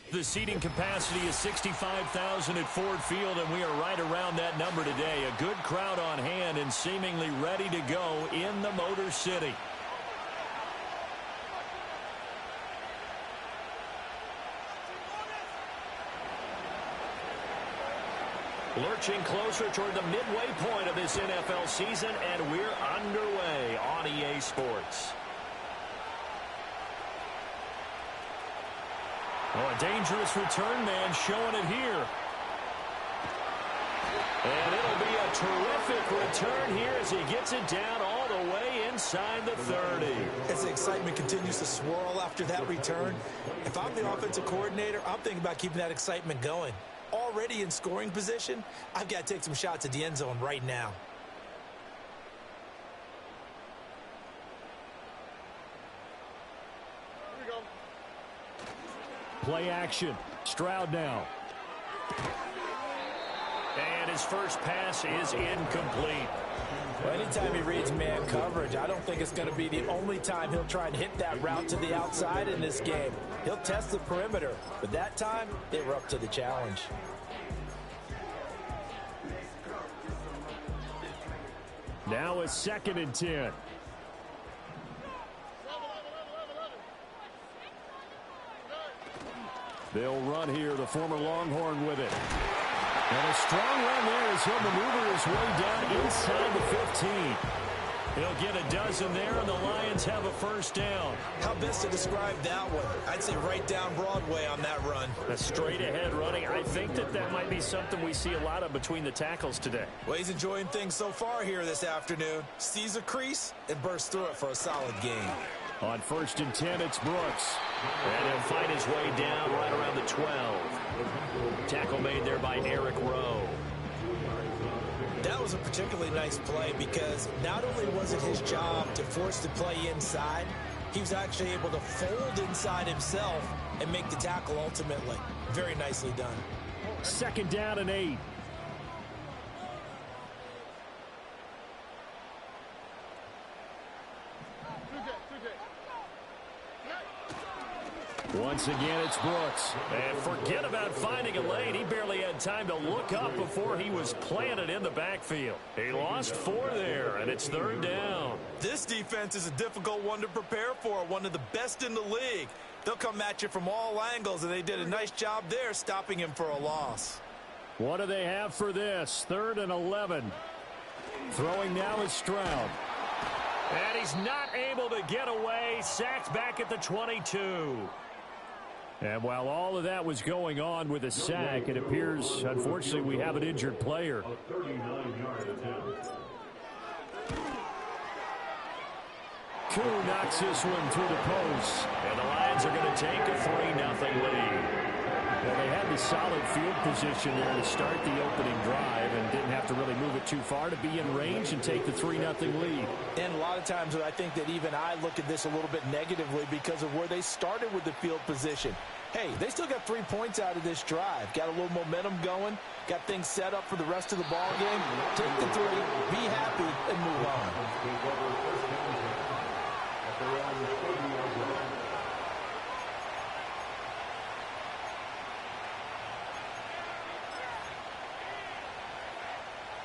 The seating capacity is 65,000 at Ford Field, and we are right around that number today. A good crowd on hand and seemingly ready to go in the Motor City. Lurching closer toward the midway point of this NFL season, and we're underway on EA Sports. Oh, a dangerous return man showing it here. And it'll be a terrific return here as he gets it down all the way inside the 30. As the excitement continues to swirl after that return, if I'm the offensive coordinator, I'm thinking about keeping that excitement going. Already in scoring position, I've got to take some shots at the end zone right now. Here we go. Play action. Stroud now. And his first pass is incomplete. Well, anytime he reads man coverage, I don't think it's going to be the only time he'll try and hit that route to the outside in this game. He'll test the perimeter, but that time, they were up to the challenge. Now a 2nd and 10. They'll run here, the former Longhorn with it. And a strong run there as he'll maneuver his way down inside the 15. He'll get a dozen there, and the Lions have a first down. How best to describe that one? I'd say right down Broadway on that run. A straight-ahead running. I think that might be something we see a lot of between the tackles today. Well, he's enjoying things so far here this afternoon. Sees a crease and bursts through it for a solid gain. On 1st and 10, it's Brooks. And he'll fight his way down right around the 12. Tackle made there by Eric Rowe. That was a particularly nice play because not only was it his job to force the play inside, he was actually able to fold inside himself and make the tackle ultimately. Very nicely done. 2nd down and 8. Once again, it's Brooks. And forget about finding a lane. He barely had time to look up before he was planted in the backfield. He lost 4 there, and it's 3rd down. This defense is a difficult one to prepare for, one of the best in the league. They'll come at you from all angles, and they did a nice job there stopping him for a loss. What do they have for this? 3rd and 11. Throwing now is Stroud. And he's not able to get away. Sacked back at the 22. And while all of that was going on with a sack, it appears, unfortunately, we have an injured player. Koo knocks this one through the post. And the Lions are going to take a 3-0 lead. Well, they had the solid field position there to start the opening drive and didn't have to really move it too far to be in range and take the 3-0 lead. And a lot of times I think that even I look at this a little bit negatively because of where they started with the field position. Hey, they still got 3 points out of this drive. Got a little momentum going. Got things set up for the rest of the ball game. Take the 3, be happy, and move on.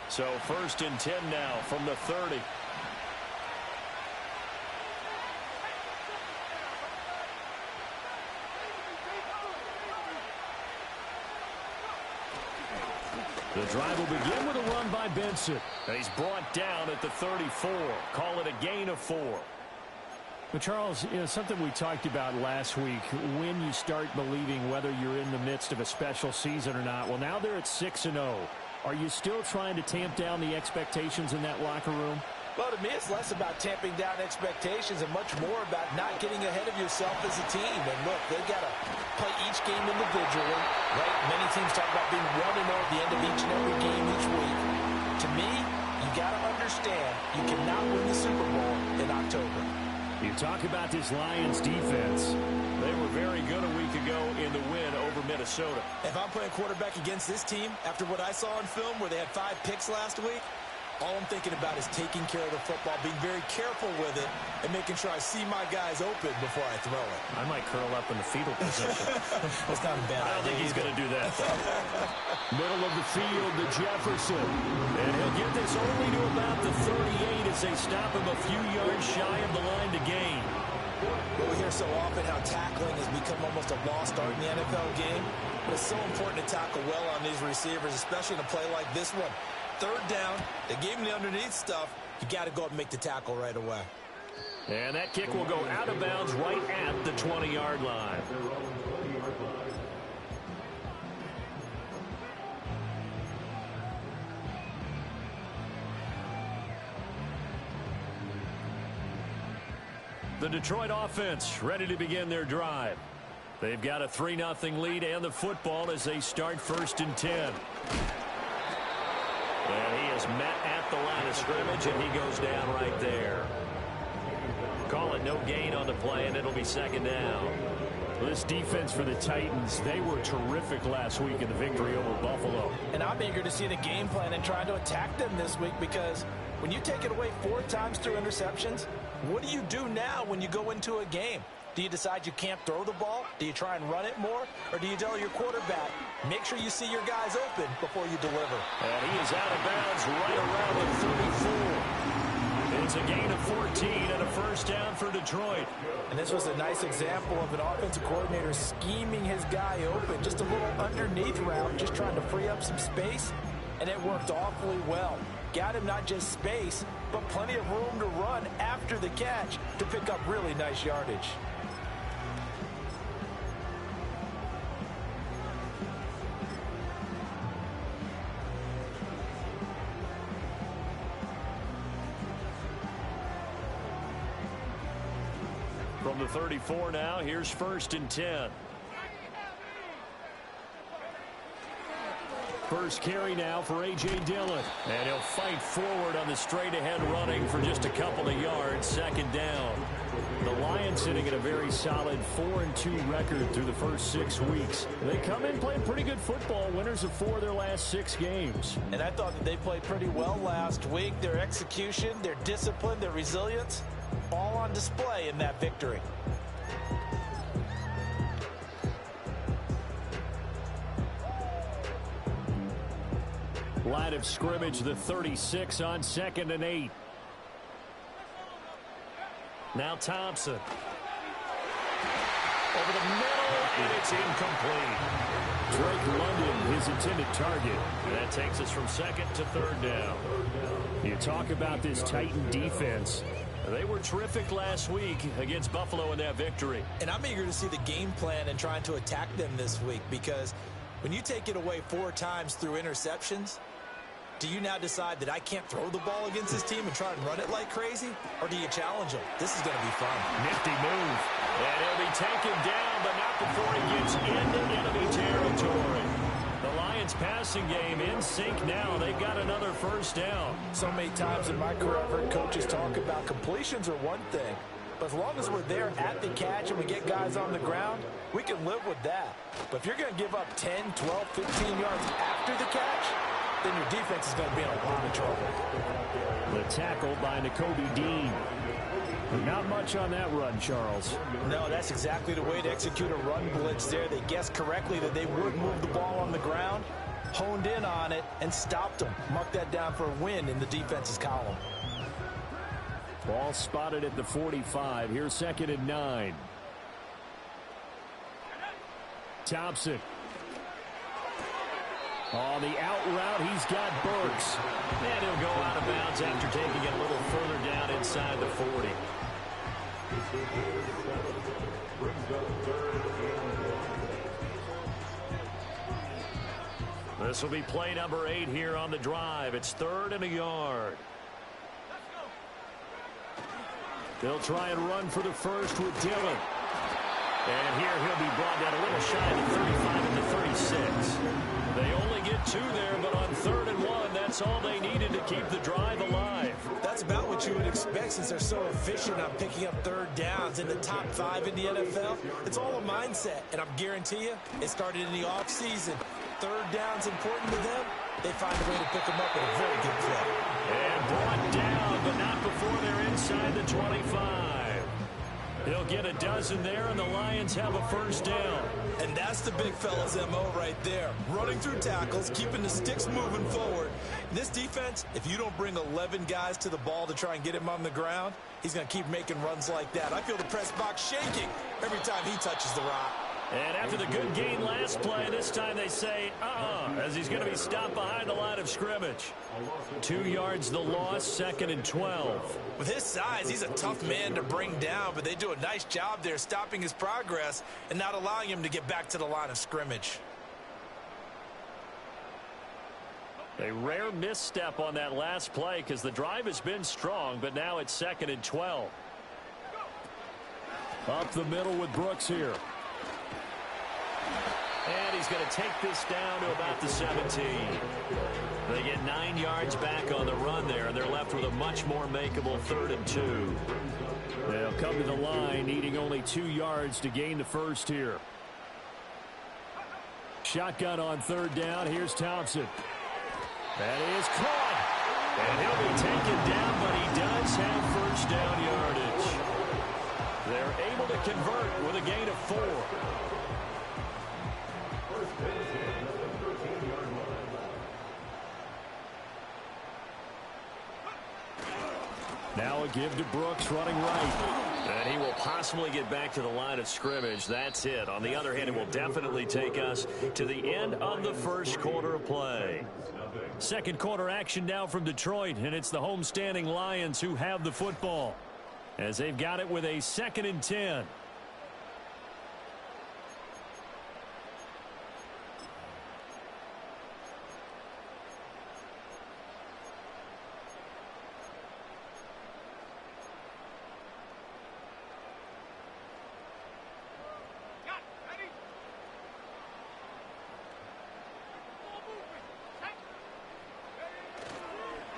So 1st and 10 now from the 30. The drive will begin with a run by Benson. And he's brought down at the 34. Call it a gain of 4. But Charles, something we talked about last week, when you start believing whether you're in the midst of a special season or not. Well, now they're at 6-0. Are you still trying to tamp down the expectations in that locker room? Well, to me, it's less about tamping down expectations and much more about not getting ahead of yourself as a team. And look, they've got to play each game individually, right? Many teams talk about being 1-0 at the end of each and every game each week. To me, you got to understand you cannot win the Super Bowl in October. You talk about this Lions defense. They were very good a week ago in the win over Minnesota. If I'm playing quarterback against this team, after what I saw on film where they had 5 picks last week, All I'm thinking about is taking care of the football, being very careful with it, and making sure I see my guys open before I throw it. I might curl up in the fetal position. That's not a bad idea. I don't think he's going to do that, though. Middle of the field to Jefferson. And he'll get this only to about the 38 as they stop him a few yards shy of the line to gain. Well, we hear so often how tackling has become almost a lost art in the NFL game. But it's so important to tackle well on these receivers, especially in a play like this one. Third down, they gave him the underneath stuff. You got to go up and make the tackle right away. And that kick will go out of bounds right at the 20-yard line. The Detroit offense ready to begin their drive. They've got a 3-0 lead and the football as they start 1st and 10. And he is met at the line of scrimmage, and he goes down right there. Call it no gain on the play, and it'll be 2nd down. This defense for the Titans, they were terrific last week in the victory over Buffalo. And I'm eager to see the game plan and trying to attack them this week, because when you take it away 4 times through interceptions, what do you do now when you go into a game? Do you decide you can't throw the ball? Do you try and run it more? Or do you tell your quarterback, make sure you see your guys open before you deliver? And he is out of bounds right around the 34. It's a gain of 14 and a 1st down for Detroit. And this was a nice example of an offensive coordinator scheming his guy open. Just a little underneath route, just trying to free up some space. And it worked awfully well. Got him not just space, but plenty of room to run after the catch to pick up really nice yardage. From the 34 now, here's 1st and 10. First carry now for A.J. Dillon. And he'll fight forward on the straight-ahead running for just a couple of yards. 2nd down. The Lions sitting at a very solid 4-2 record through the first 6 weeks. They come in playing pretty good football, winners of 4 of their last 6 games. And I thought that they played pretty well last week. Their execution, their discipline, their resilience, all on display in that victory. Line of scrimmage, the 36 on 2nd and 8. Now Thompson. Over the middle, and it's incomplete. Drake London, his intended target. And that takes us from 2nd to 3rd down. You talk about this Titan defense. They were terrific last week against Buffalo in that victory. And I'm eager to see the game plan and trying to attack them this week, because when you take it away 4 times through interceptions, do you now decide that I can't throw the ball against this team and try and run it like crazy? Or do you challenge them? This is going to be fun. Nifty move. And he'll be taken down, but not before he gets into enemy territory. The Lions passing game in sync now. They've got another 1st down. So many times in my career I've heard coaches talk about completions are one thing. But as long as we're there at the catch and we get guys on the ground, we can live with that. But if you're going to give up 10, 12, 15 yards after the catch, then your defense is going to be in a lot of trouble. The tackle by Nakobe Dean. Not much on that run, Charles. No, that's exactly the way to execute a run blitz there. They guessed correctly that they would move the ball on the ground, honed in on it, and stopped them. Mark that down for a win in the defense's column. Ball spotted at the 45. Here's 2nd and 9. Thompson. On the out route, he's got Burks. And he'll go out of bounds after taking it a little further down inside the 40. This will be play number 8 here on the drive. It's 3rd and a yard. They'll try and run for the first with Dillon. And here he'll be brought down a little shy of the 35 and the 36. They only get 2 there, but on 3rd and 1, that's all they needed to keep the drive alive. That's about what you would expect since they're so efficient on picking up 3rd downs in the top 5 in the NFL. It's all a mindset, and I guarantee you it started in the offseason. third down's important to them, they find a way to pick them up at a very good clip. And brought down, but not before they're inside the 25. He'll get a dozen there, and the Lions have a first down. And that's the big fella's MO right there. Running through tackles, keeping the sticks moving forward. This defense, if you don't bring 11 guys to the ball to try and get him on the ground, he's going to keep making runs like that. I feel the press box shaking every time he touches the rock. And after the good gain last play, this time they say, as he's going to be stopped behind the line of scrimmage. 2 yards the loss, 2nd and 12. With his size, he's a tough man to bring down, but they do a nice job there stopping his progress and not allowing him to get back to the line of scrimmage. A rare misstep on that last play because the drive has been strong, but now it's 2nd and 12. Up the middle with Brooks here. And he's going to take this down to about the 17. They get 9 yards back on the run there, and they're left with a much more makeable 3rd and 2. They'll come to the line, needing only 2 yards to gain the first here. Shotgun on 3rd down. Here's Thompson. That is caught. And he'll be taken down, but he does have first down yardage. They're able to convert with a gain of 4. Now a give to Brooks running right. And he will possibly get back to the line of scrimmage. That's it. On the other hand, it will definitely take us to the end of the first quarter of play. Second quarter action now from Detroit, and it's the homestanding Lions who have the football as they've got it with a 2nd and 10.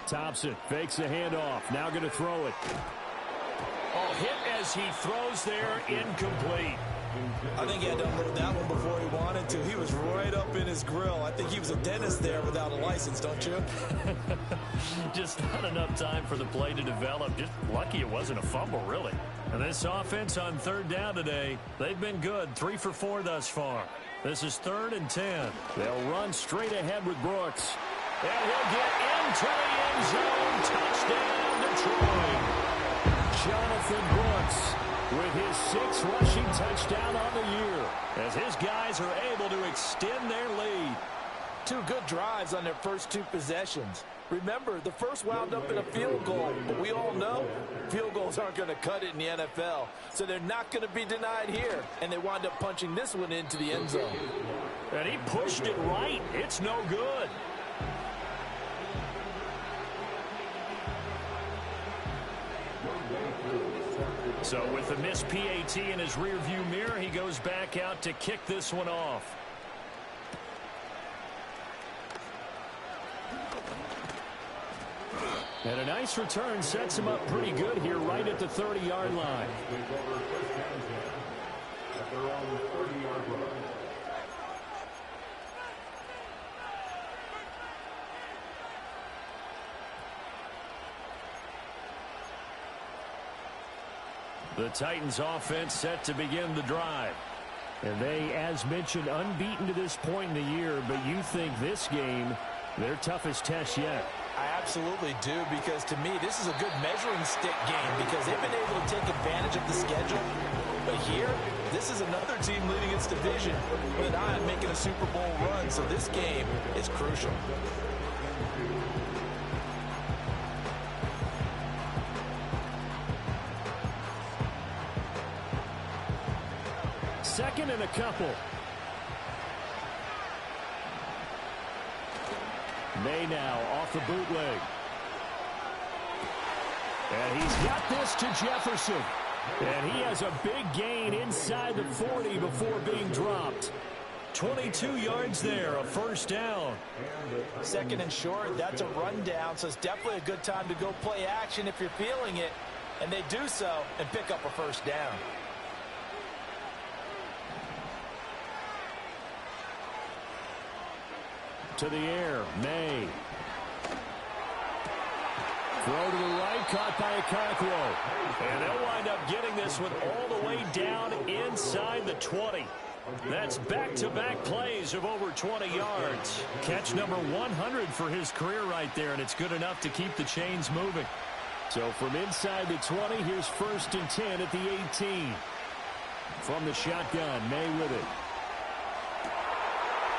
Thompson fakes a handoff. Now going to throw it. Oh, hit as he throws there, incomplete. I think he had to unload that one before he wanted to. He was right up in his grill. I think he was a dentist there without a license, don't you? Just not enough time for the play to develop. Just lucky it wasn't a fumble, really. And this offense on 3rd down today, they've been good. 3 for 4 thus far. This is 3rd and 10. They'll run straight ahead with Brooks. And he'll get into the end zone. Touchdown, Detroit. Jonathan Brooks with his 6th rushing touchdown on the year as his guys are able to extend their lead. 2 good drives on their first 2 possessions. Remember, the first wound up in a field goal, but we all know field goals aren't going to cut it in the NFL, so they're not going to be denied here, and they wind up punching this one into the end zone. And he pushed it right. It's no good. So with the missed PAT in his rearview mirror, he goes back out to kick this one off. And a nice return sets him up pretty good here right at the 30-yard line. The Titans offense set to begin the drive. And they, as mentioned, unbeaten to this point in the year, but you think this game, their toughest test yet. I absolutely do, because to me, this is a good measuring stick game because they've been able to take advantage of the schedule. But here, this is another team leading its division with an eye on making a Super Bowl run, so this game is crucial. Second and a couple. May now off the bootleg. And he's got this to Jefferson. And he has a big gain inside the 40 before being dropped. 22 yards there, a first down. Second and short, that's a rundown, so it's definitely a good time to go play action if you're feeling it. And they do so and pick up a first down. To the air, May. Throw to the right, caught by Okonkwo. And they'll wind up getting this one all the way down inside the 20. That's back-to-back plays of over 20 yards. Catch number 100 for his career right there, and it's good enough to keep the chains moving. So from inside the 20, here's 1st and 10 at the 18. From the shotgun, May with it.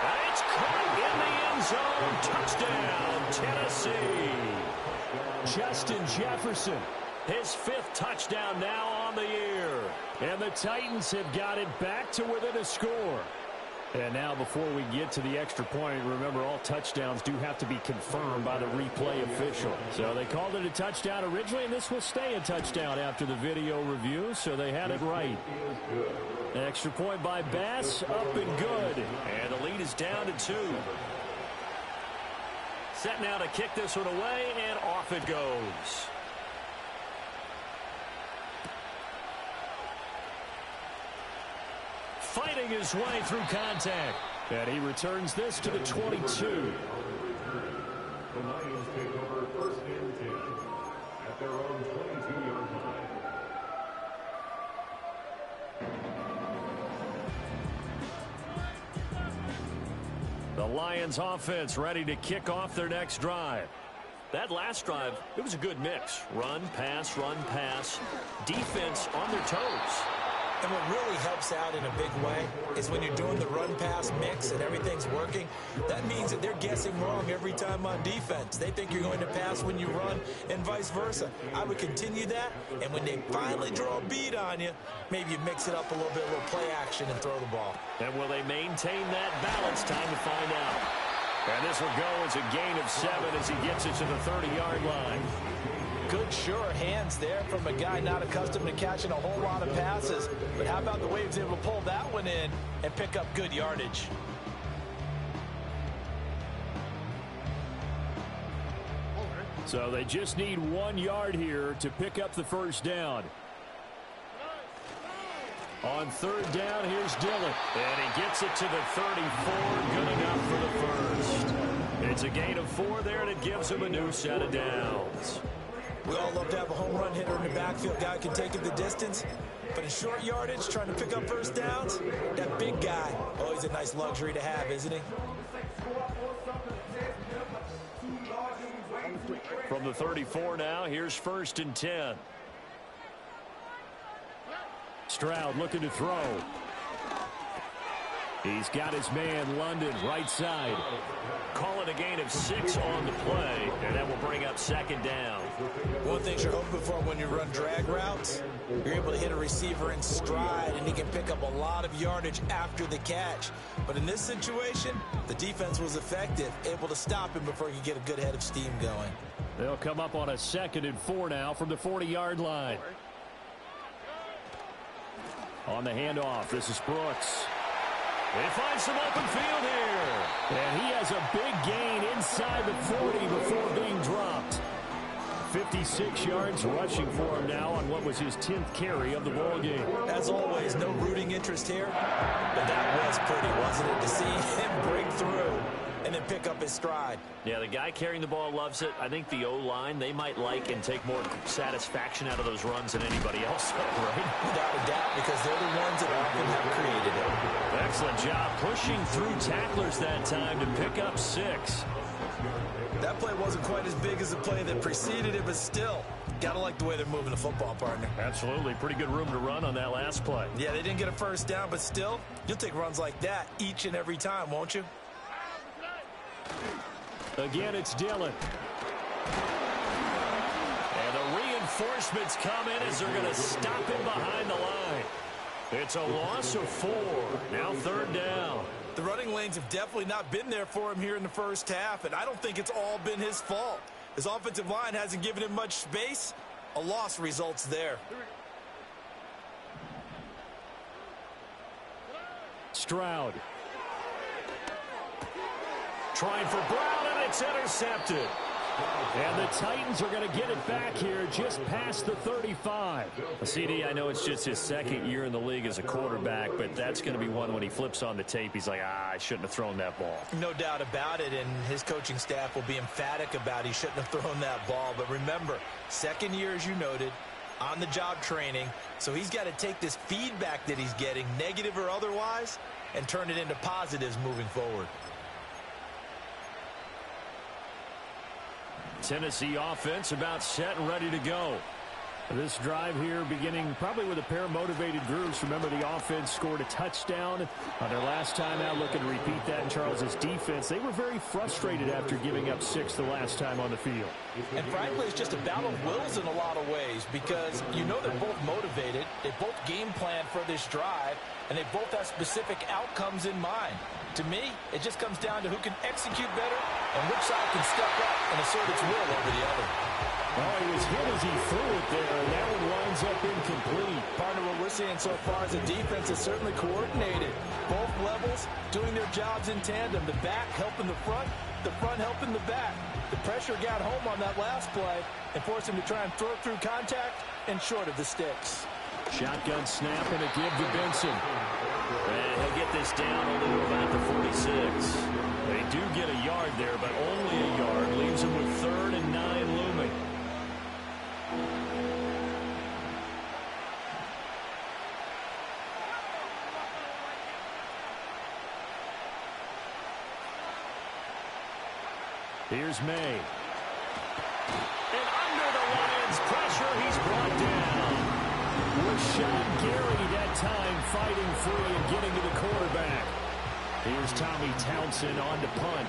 And it's caught in the end zone. Touchdown, Tennessee. Justin Jefferson, his 5th touchdown now on the year. And the Titans have got it back to within a score. And now before we get to the extra point, remember all touchdowns do have to be confirmed by the replay official. So they called it a touchdown originally, and this will stay a touchdown after the video review, so they had it right. Extra point by Bass, up and good. And the lead is down to 2. Set now to kick this one away, and off it goes. Fighting his way through contact. And he returns this to the 22. The Lions take over 1st and 10 at their own 22-yard line. The Lions offense ready to kick off their next drive. That last drive, it was a good mix. Run, pass, defense on their toes. And what really helps out in a big way is when you're doing the run-pass mix and everything's working, that means that they're guessing wrong every time on defense. They think you're going to pass when you run and vice versa. I would continue that, and when they finally draw a beat on you, maybe you mix it up a little bit, a little play action, and throw the ball. And will they maintain that balance? Time to find out. And this will go as a gain of 7 as he gets it to the 30-yard line. Good, sure hands there from a guy not accustomed to catching a whole lot of passes. But how about the way he was able to pull that one in and pick up good yardage? So they just need 1 yard here to pick up the first down. On 3rd down, here's Dillon. And he gets it to the 34. Good enough for the first. It's a gain of 4 there, and it gives him a new set of downs. We all love to have a home run hitter in the backfield. Guy can take it the distance. But in short yardage, trying to pick up first downs, that big guy, always a nice luxury to have, isn't he? From the 34 now, here's 1st and 10. Stroud looking to throw. He's got his man London right side. Call it a gain of 6 on the play, and that will bring up 2nd down. One thing you're hoping for when you run drag routes, you're able to hit a receiver in stride, and he can pick up a lot of yardage after the catch. But in this situation, the defense was effective, able to stop him before he could get a good head of steam going. They'll come up on a 2nd and 4 now from the 40-yard line. On the handoff, this is Brooks. They find some open field here. And he has a big gain inside the 40 before being dropped. 56 yards rushing for him now on what was his 10th carry of the ball game. As always, no rooting interest here, but that was pretty, wasn't it, to see him break through and then pick up his stride. Yeah, the guy carrying the ball loves it. I think the O-line, they might like and take more satisfaction out of those runs than anybody else, right? Without a doubt, because they're the ones that often have created it. Excellent job pushing through tacklers that time to pick up 6. That play wasn't quite as big as the play that preceded it, but still, gotta like the way they're moving the football, partner. Absolutely. Pretty good room to run on that last play. Yeah, they didn't get a first down, but still, you'll take runs like that each and every time, won't you? Again, it's Dillon. And the reinforcements come in as they're going to stop him behind the line. It's a loss of 4. Now 3rd down. The running lanes have definitely not been there for him here in the first half, and I don't think it's all been his fault. His offensive line hasn't given him much space. A loss results there. Stroud. Trying for Brown, and it's intercepted. And the Titans are going to get it back here just past the 35. CD, I know it's just his second year in the league as a quarterback, but that's going to be one when he flips on the tape. He's like, I shouldn't have thrown that ball. No doubt about it, and his coaching staff will be emphatic about he shouldn't have thrown that ball. But remember, second year, as you noted, on-the-job training, so he's got to take this feedback that he's getting, negative or otherwise, and turn it into positives moving forward. Tennessee offense about set and ready to go. This drive here beginning probably with a pair of motivated groups. Remember, the offense scored a touchdown on their last time out. Looking to repeat that in Charles's defense. They were very frustrated after giving up 6 the last time on the field. And frankly, it's just a battle of wills in a lot of ways, because you know they're both motivated. They both game plan for this drive, and they both have specific outcomes in mind. To me, it just comes down to who can execute better and which side can step up and assert its will over the other. Oh, he was hit as he threw it there, and that one winds up incomplete. Partner, what we're seeing so far as a defense is certainly coordinated. Both levels doing their jobs in tandem. The back helping the front helping the back. The pressure got home on that last play and forced him to try and throw through contact and short of the sticks. Shotgun snap and a give to Benson. And he'll get this down only to about the 46. They do get a yard there, but only a yard. Leaves him with 3rd and 9 looming. Here's May. And under the Lions' pressure, he's brought down. Rashawn Gary that time fighting free and getting to the quarterback. Here's Tommy Townsend on to punt.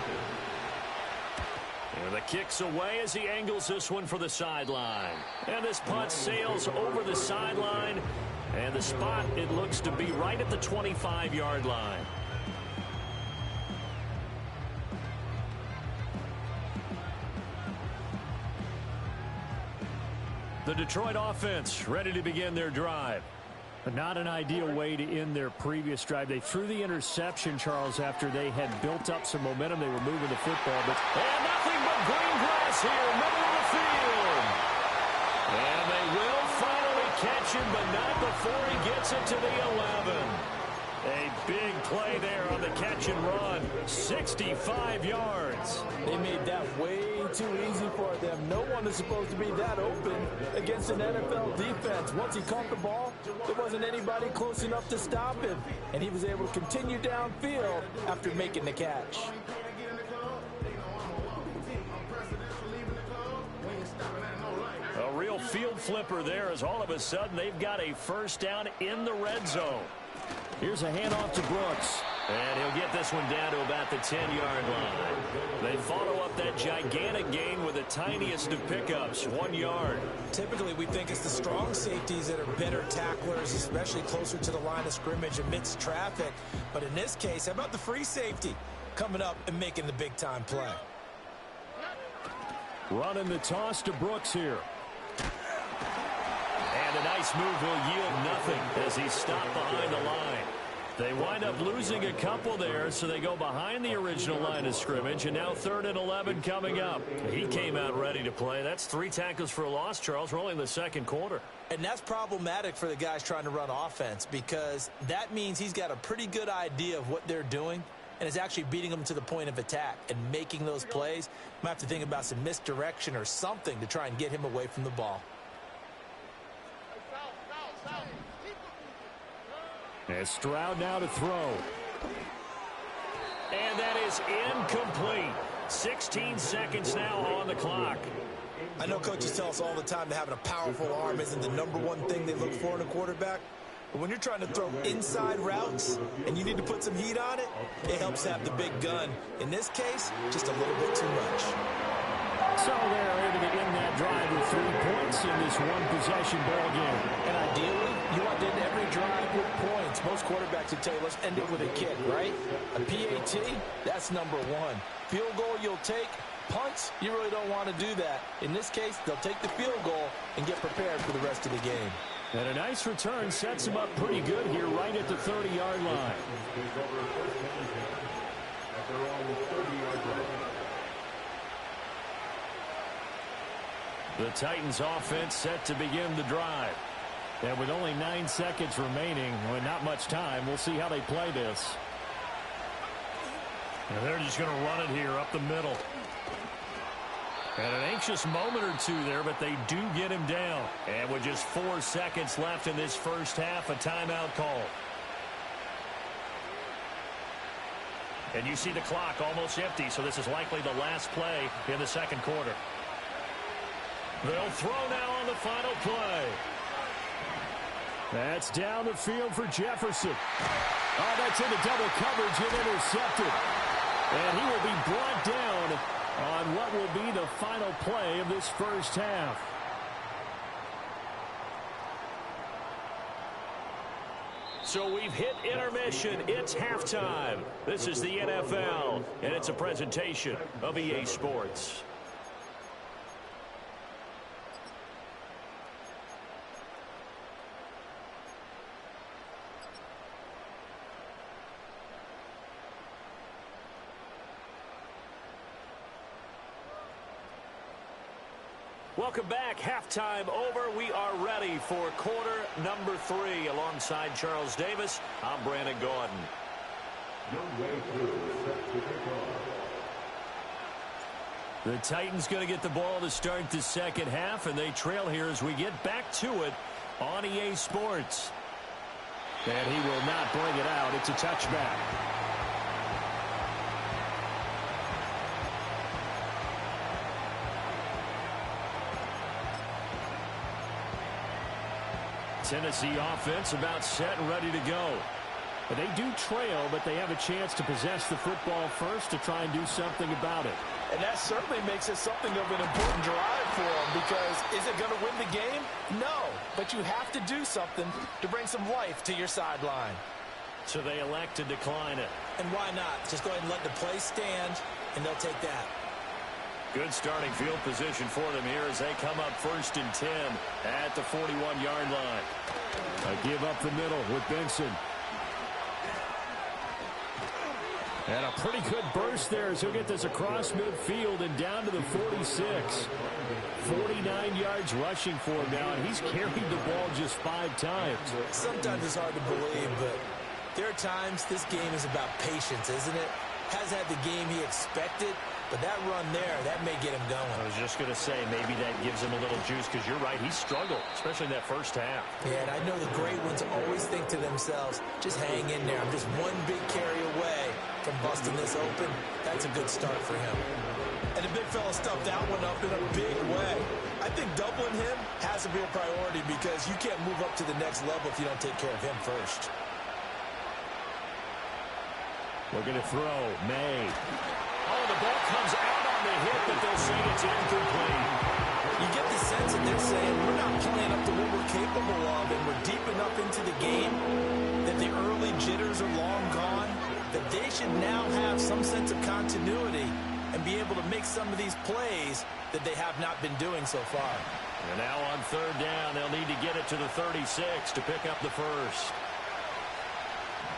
And the kick's away as he angles this one for the sideline. And this punt sails over the sideline. And the spot, it looks to be right at the 25-yard line. The Detroit offense ready to begin their drive. But not an ideal way to end their previous drive. They threw the interception, Charles, after they had built up some momentum. They were moving the football. And nothing but green grass here, middle of the field. And they will finally catch him, but not before he gets it to the 11. A big play there on the catch and run. 65 yards. They made that way too easy for them. No one is supposed to be that open against an NFL defense. Once he caught the ball, there wasn't anybody close enough to stop him. And he was able to continue downfield after making the catch. A real field flipper there, as all of a sudden they've got a first down in the red zone. Here's a handoff to Brooks. And he'll get this one down to about the 10-yard line. They follow up that gigantic gain with the tiniest of pickups, 1 yard. Typically, we think it's the strong safeties that are better tacklers, especially closer to the line of scrimmage amidst traffic. But in this case, how about the free safety coming up and making the big-time play? Running the toss to Brooks here. And a nice move will yield nothing as he's stopped behind the line. They wind up losing a couple there, so they go behind the original line of scrimmage, and now 3rd and 11 coming up. He came out ready to play. That's 3 tackles for a loss, Charles. We're only in the second quarter. And that's problematic for the guys trying to run offense, because that means he's got a pretty good idea of what they're doing and is actually beating them to the point of attack and making those plays. Might have to think about some misdirection or something to try and get him away from the ball. As Stroud now to throw. And that is incomplete. 16 seconds now on the clock. I know coaches tell us all the time that having a powerful arm isn't the #1 thing they look for in a quarterback. But when you're trying to throw inside routes and you need to put some heat on it, it helps have the big gun. In this case, just a little bit too much. So they're able to end that drive with 3 points in this one-possession ball game. And ideally, you want to end every drive with points. Most quarterbacks would tell you, let's end it with a kick, right? A PAT, that's #1. Field goal you'll take. Punts, you really don't want to do that. In this case, they'll take the field goal and get prepared for the rest of the game. And a nice return sets him up pretty good here right at the 30-yard line. The Titans offense set to begin the drive. And with only 9 seconds remaining, with not much time, we'll see how they play this. And they're just going to run it here up the middle. And an anxious moment or two there, but they do get him down. And with just 4 seconds left in this first half, a timeout call. And you see the clock almost empty, so this is likely the last play in the second quarter. They'll throw now on the final play. That's down the field for Jefferson. Oh, that's into double coverage and intercepted. And he will be brought down on what will be the final play of this first half. So we've hit intermission. It's halftime. This is the NFL, and it's a presentation of EA Sports. Welcome back. Halftime over. We are ready for quarter number 3. Alongside Charles Davis, I'm Brandon Gaudin. The Titans going to get the ball to start the second half, and they trail here as we get back to it on EA Sports. And he will not bring it out. It's a touchback. Tennessee offense about set and ready to go. But they do trail, but they have a chance to possess the football first to try and do something about it. And that certainly makes it something of an important drive for them, because is it going to win the game? No, but you have to do something to bring some life to your sideline. So they elect to decline it. And why not? Just go ahead and let the play stand, and they'll take that. Good starting field position for them here as they come up 1st and 10 at the 41-yard line. A give up the middle with Benson. And a pretty good burst there as he'll get this across midfield and down to the 46. 49 yards rushing for him now, and he's carried the ball just 5 times. Sometimes it's hard to believe, but there are times this game is about patience, isn't it? Has had the game he expected, but that run there, that may get him going. I was just going to say, maybe that gives him a little juice, because you're right, he struggled, especially in that first half. Yeah, and I know the great ones always think to themselves, just hang in there. I'm just one big carry away from busting this open. That's a good start for him. And the big fella stuffed that one up in a big way. I think doubling him has to be a priority, because you can't move up to the next level if you don't take care of him first. Looking to throw, May. Oh, the ball comes out on the hit, but they'll say it's incomplete. You get the sense that they're saying we're not playing up to what we're capable of, and we're deep enough into the game that the early jitters are long gone, that they should now have some sense of continuity and be able to make some of these plays that they have not been doing so far. And now on 3rd down, they'll need to get it to the 36 to pick up the first.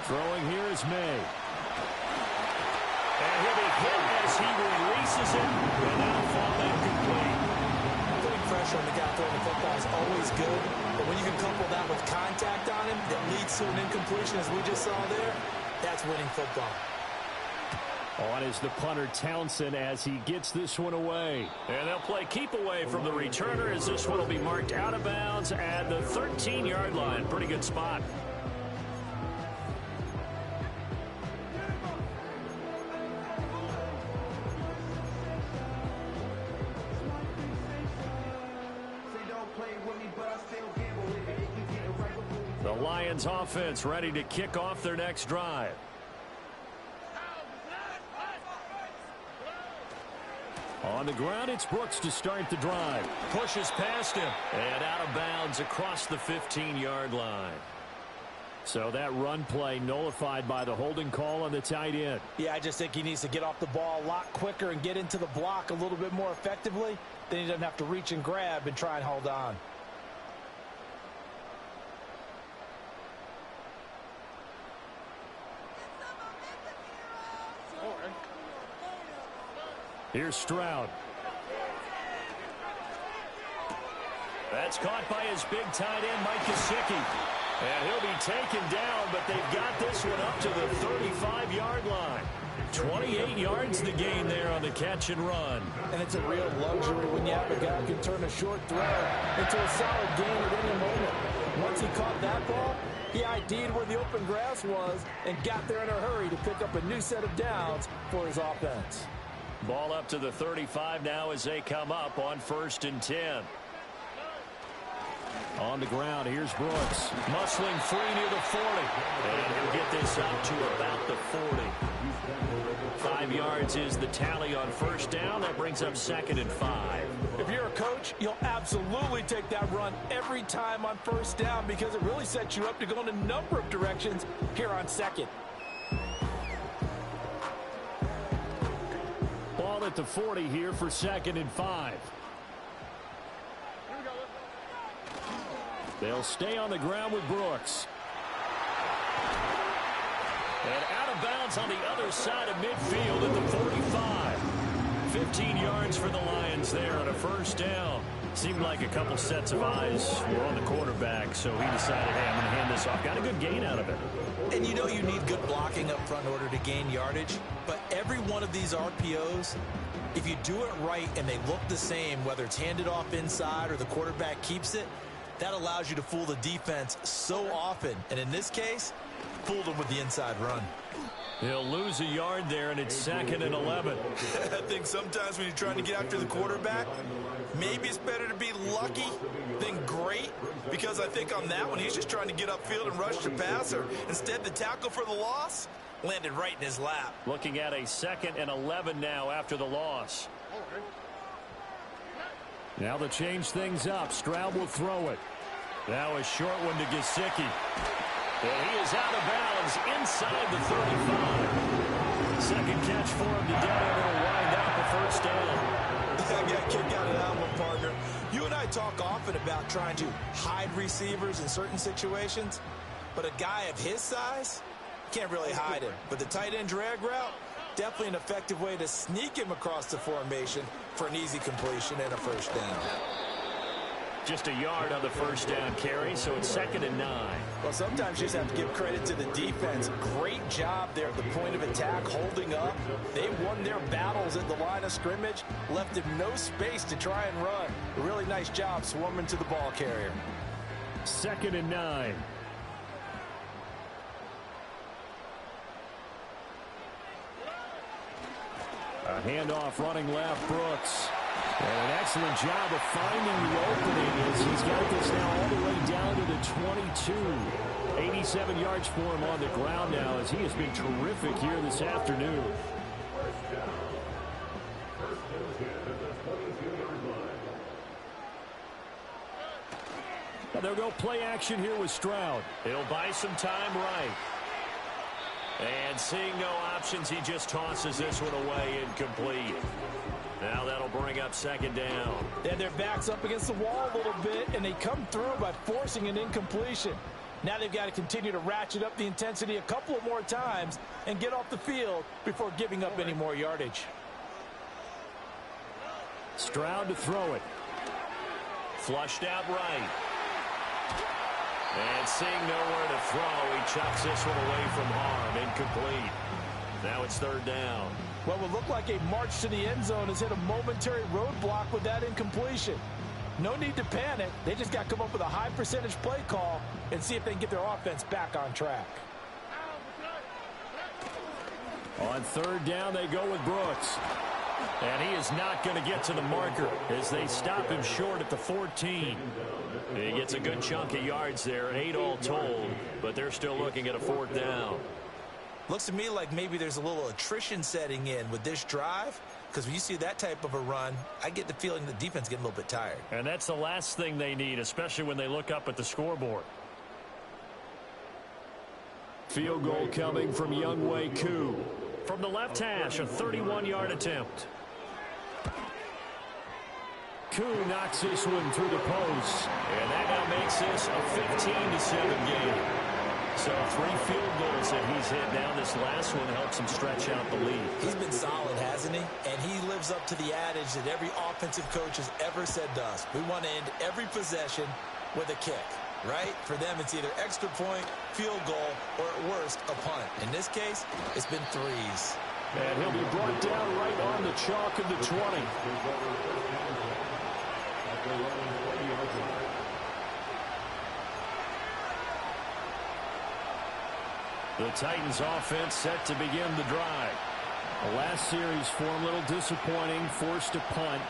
Throwing here is May. And he'll be hit as he releases it, and that'll fall incomplete. Putting pressure on the guy throwing the football is always good, but when you can couple that with contact on him that leads to an incompletion, as we just saw there, that's winning football. On is the punter Townsend as he gets this one away. And they'll play keep away from the returner as this one will be marked out of bounds at the 13-yard line. Pretty good spot. The Lions offense ready to kick off their next drive. On the ground, it's Brooks to start the drive. Pushes past him and out of bounds across the 15-yard line. So that run play nullified by the holding call on the tight end. Yeah, I just think he needs to get off the ball a lot quicker and get into the block a little bit more effectively. Then he doesn't have to reach and grab and try and hold on. Here's Stroud. That's caught by his big tight end, Mike Gesicki. And he'll be taken down, but they've got this one up to the 35-yard line. 28 yards the gain there on the catch and run. And it's a real luxury when you have a guy who can turn a short throw into a solid gain at any moment. Once he caught that ball, he ID'd where the open grass was and got there in a hurry to pick up a new set of downs for his offense. Ball up to the 35 now as they come up on 1st and 10. On the ground, here's Brooks. Muscling free near the 40. And he'll get this up to about the 40. 5 yards is the tally on 1st down. That brings up 2nd and 5. If you're a coach, you'll absolutely take that run every time on 1st down because it really sets you up to go in a number of directions here on 2nd. Ball at the 40 here for 2nd and 5. They'll stay on the ground with Brooks. And out of bounds on the other side of midfield at the 45. 15 yards for the Lions there on a 1st down. Seemed like a couple sets of eyes were on the quarterback, so he decided, hey, I'm going to hand this off. Got a good gain out of it. And you know you need good blocking up front in order to gain yardage, but every one of these RPOs, if you do it right and they look the same, whether it's handed off inside or the quarterback keeps it, that allows you to fool the defense so often. And in this case, fooled them with the inside run. He'll lose a yard there, and it's 2nd and 11. I think sometimes when you're trying to get after the quarterback, maybe it's better to be lucky than great, because I think on that one, he's just trying to get upfield and rush the passer. Instead, the tackle for the loss landed right in his lap. Looking at a 2nd and 11 now after the loss. Now to change things up, Stroud will throw it. Now a short one to Gesicki. And he is out of bounds inside the 35. Second catch for him today, and it'll wind up a 1st down. I got a kick out of that one, partner. You and I talk often about trying to hide receivers in certain situations, but a guy of his size can't really hide him. But the tight end drag route, definitely an effective way to sneak him across the formation for an easy completion and a 1st down. Just a yard on the 1st down carry, so it's 2nd and 9. Well, sometimes you just have to give credit to the defense. Great job there at the point of attack, holding up. They won their battles at the line of scrimmage, left him no space to try and run. A really nice job swarming to the ball carrier. 2nd and 9. A handoff running left, Brooks. And an excellent job of finding the opening as he's got this now all the way down to the 22. 87 yards for him on the ground now as he has been terrific here this afternoon. Now they'll go play action here with Stroud. He'll buy some time right. And seeing no options, he just tosses this one away incomplete. Now that'll bring up 2nd down. They had their backs up against the wall a little bit, and they come through by forcing an incompletion. Now they've got to continue to ratchet up the intensity a couple of more times and get off the field before giving up any more yardage. Stroud to throw it. Flushed out right. And seeing nowhere to throw, he chucks this one away from harm. Incomplete. Now it's 3rd down. What would look like a march to the end zone has hit a momentary roadblock with that incompletion. No need to panic. They just got to come up with a high percentage play call and see if they can get their offense back on track. On 3rd down, they go with Brooks. And he is not going to get to the marker as they stop him short at the 14. He gets a good chunk of yards there, 8 all told, but they're still looking at a 4th down. Looks to me like maybe there's a little attrition setting in with this drive, because when you see that type of a run, I get the feeling the defense is getting a little bit tired. And that's the last thing they need, especially when they look up at the scoreboard. Field goal coming from Younghoe Koo. From the left hash, a 31-yard attempt. Koo knocks this one through the post. And that now makes this a 15-7 game. So 3 field goals that he's hit now. This last one helps him stretch out the lead. He's been solid, hasn't he? And he lives up to the adage that every offensive coach has ever said to us. We want to end every possession with a kick, right? For them, it's either extra point, field goal, or at worst, a punt. In this case, it's been threes. And he'll be brought down right on the chalk of the 20. The Titans offense set to begin the drive. The last series for them, a little disappointing, forced a punt.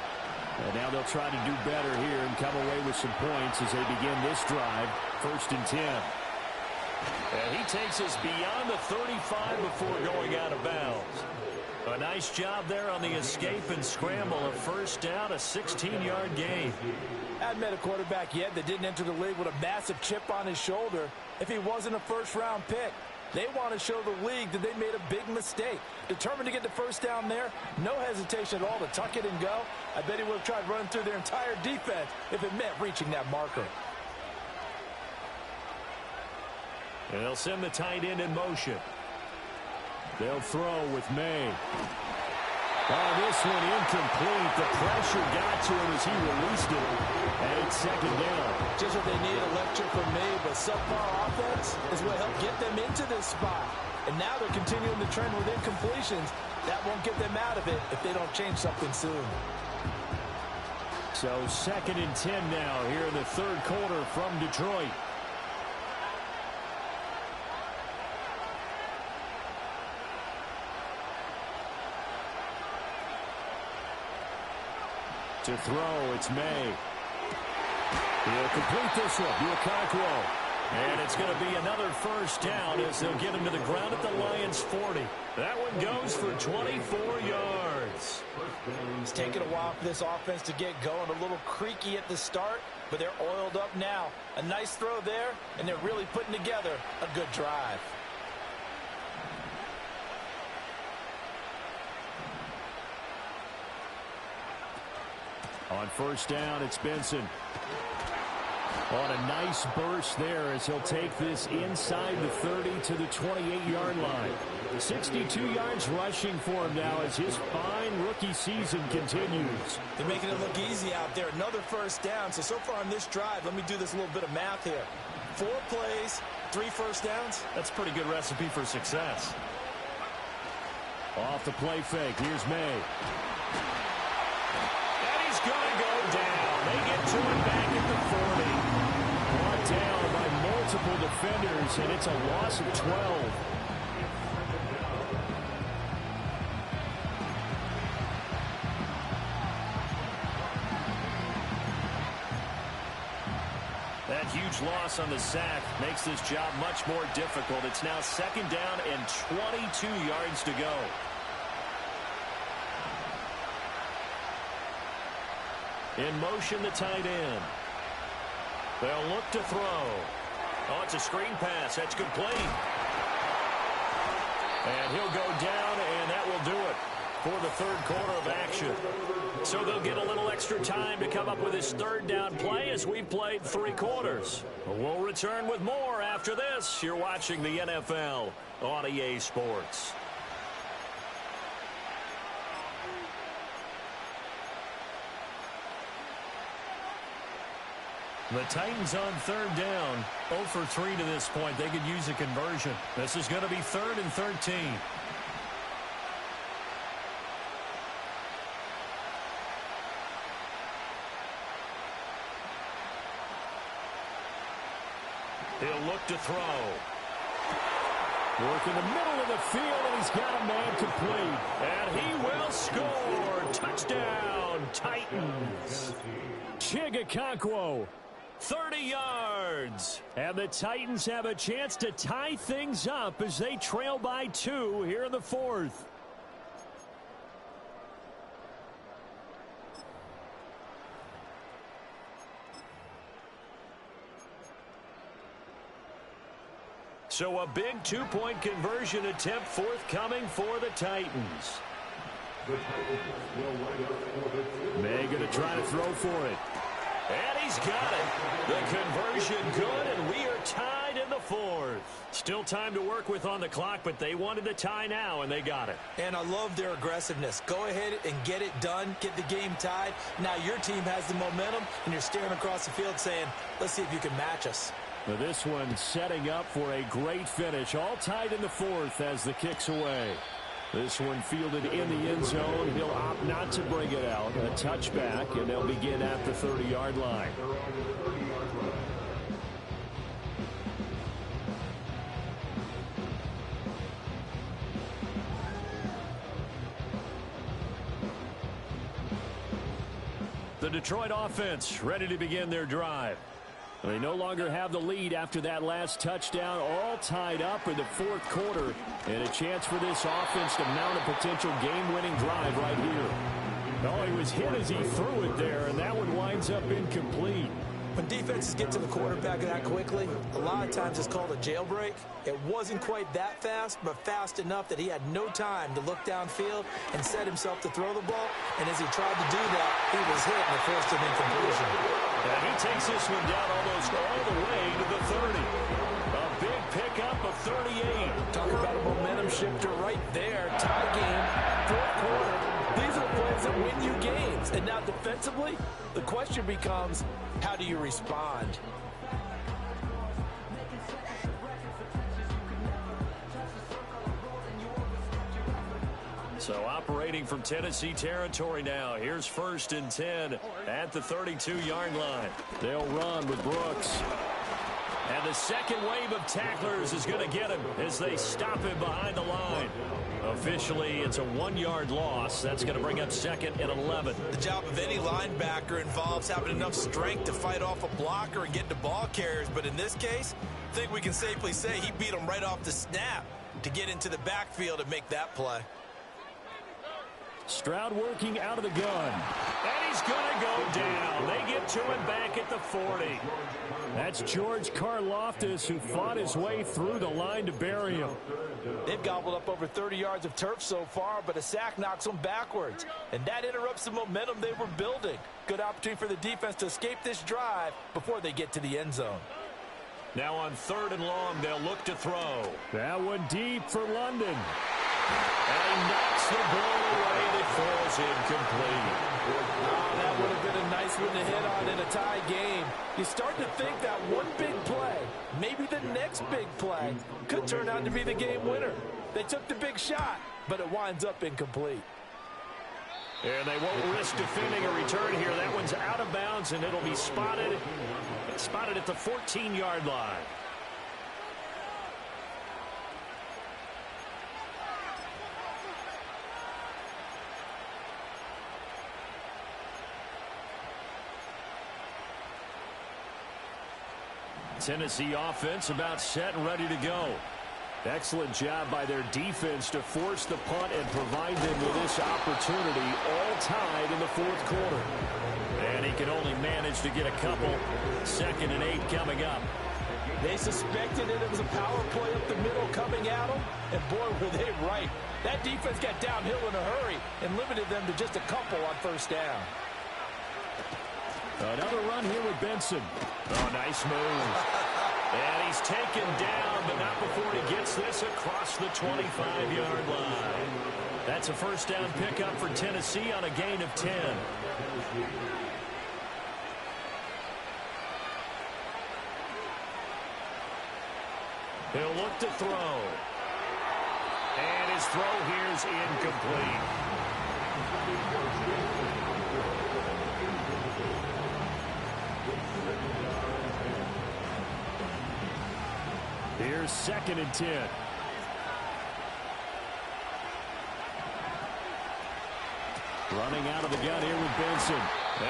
And now they'll try to do better here and come away with some points as they begin this drive. 1st and 10. And he takes us beyond the 35 before going out of bounds. A nice job there on the escape and scramble. A first down, a 16-yard gain. I haven't met a quarterback yet that didn't enter the league with a massive chip on his shoulder if he wasn't a first-round pick. They want to show the league that they made a big mistake. Determined to get the first down there, no hesitation at all to tuck it and go. I bet he would have tried running through their entire defense if it meant reaching that marker. And they'll send the tight end in motion. They'll throw with May. Oh, this one incomplete. The pressure got to him as he released it. And it's 2nd down. Just what they need, a lecture from me, but subpar offense is what helped get them into this spot. And now they're continuing the trend with incompletions. That won't get them out of it if they don't change something soon. So 2nd and 10 now here in the 3rd quarter from Detroit. To throw, it's May. He'll complete this one. Okonkwo. And it's going to be another first down as they'll get him to the ground at the Lions' 40. That one goes for 24 yards. It's taken a while for this offense to get going. A little creaky at the start, but they're oiled up now. A nice throw there, and they're really putting together a good drive. On first down, it's Benson. On a nice burst there as he'll take this inside the 30 to the 28-yard line. 62 yards rushing for him now as his fine rookie season continues. They're making it look easy out there. Another first down. So far on this drive, let me do this little bit of math here. 4 plays, 3 first downs. That's a pretty good recipe for success. Off the play fake, here's May. Going to go down. They get to him back at the 40. Brought down by multiple defenders, and it's a loss of 12. That huge loss on the sack makes this job much more difficult. It's now 2nd down and 22 yards to go. In motion, the tight end. They'll look to throw. Oh, it's a screen pass. That's complete. And he'll go down, and that will do it for the 3rd quarter of action. So they'll get a little extra time to come up with his 3rd down play as we played 3 quarters. We'll return with more after this. You're watching the NFL on EA Sports. The Titans on 3rd down, 0 for 3 to this point. They could use a conversion. This is going to be 3rd and 13. He'll look to throw. Work in the middle of the field, and he's got a man complete. And he will score. Touchdown, Titans. Chig Okonkwo. 30 yards. And the Titans have a chance to tie things up as they trail by 2 here in the 4th. So a big 2-point conversion attempt forthcoming for the Titans. The Titans will line up for the May going to try to throw for it. And he's got it. The conversion good, and we are tied in the fourth. Still time to work with on the clock, but they wanted the tie now, and they got it. And I love their aggressiveness. Go ahead and get it done, get the game tied. Now your team has the momentum, and you're staring across the field saying, let's see if you can match us. Now this one setting up for a great finish. All tied in the fourth as the kick's away. This one fielded in the end zone. He'll opt not to bring it out. A touchback, and they'll begin at the 30-yard line. The Detroit offense ready to begin their drive. They no longer have the lead after that last touchdown, all tied up in the fourth quarter, and a chance for this offense to mount a potential game-winning drive right here. Oh, he was hit as he threw it there, and that one winds up incomplete. When defenses get to the quarterback that quickly, a lot of times it's called a jailbreak. It wasn't quite that fast, but fast enough that he had no time to look downfield and set himself to throw the ball. And as he tried to do that, he was hit and it forced an incompletion. And he takes this one down almost all the way to the 30. A big pickup of 38. Talk about a momentum shifter right there. Tie game, fourth quarter. These are plays that win you games. And now defensively, the question becomes, how do you respond? So operating from Tennessee territory now. Here's 1st and 10 at the 32-yard line. They'll run with Brooks. And the second wave of tacklers is going to get him as they stop him behind the line. Officially, it's a 1-yard loss. That's going to bring up 2nd and 11. The job of any linebacker involves having enough strength to fight off a blocker and get to ball carriers. But in this case, I think we can safely say he beat him right off the snap to get into the backfield and make that play. Stroud working out of the gun. And he's going to go down. They get to him back at the 40. That's George Karlaftis, who fought his way through the line to bury him. They've gobbled up over 30 yards of turf so far, but a sack knocks them backwards. And that interrupts the momentum they were building. Good opportunity for the defense to escape this drive before they get to the end zone. Now on 3rd and long, they'll look to throw. That one deep for London. And he knocks the ball away that falls incomplete. Oh, that would have been a nice one to hit on in a tie game. You start to think that one big play, maybe the next big play, could turn out to be the game winner. They took the big shot, but it winds up incomplete. And they won't risk defending a return here. That one's out of bounds, and it'll be spotted at the 14-yard line. Tennessee offense about set and ready to go. Excellent job by their defense to force the punt and provide them with this opportunity, all tied in the fourth quarter. And he can only manage to get a couple. 2nd and 8 coming up. They suspected it was a power play up the middle coming at them, and boy, were they right. That defense got downhill in a hurry and limited them to just a couple on 1st down. Another run here with Benson. Oh, nice move. And he's taken down, but not before he gets this across the 25-yard line. That's a 1st down pickup for Tennessee on a gain of 10. He'll look to throw. And his throw here's incomplete. Here's 2nd and 10. Running out of the gun here with Benson.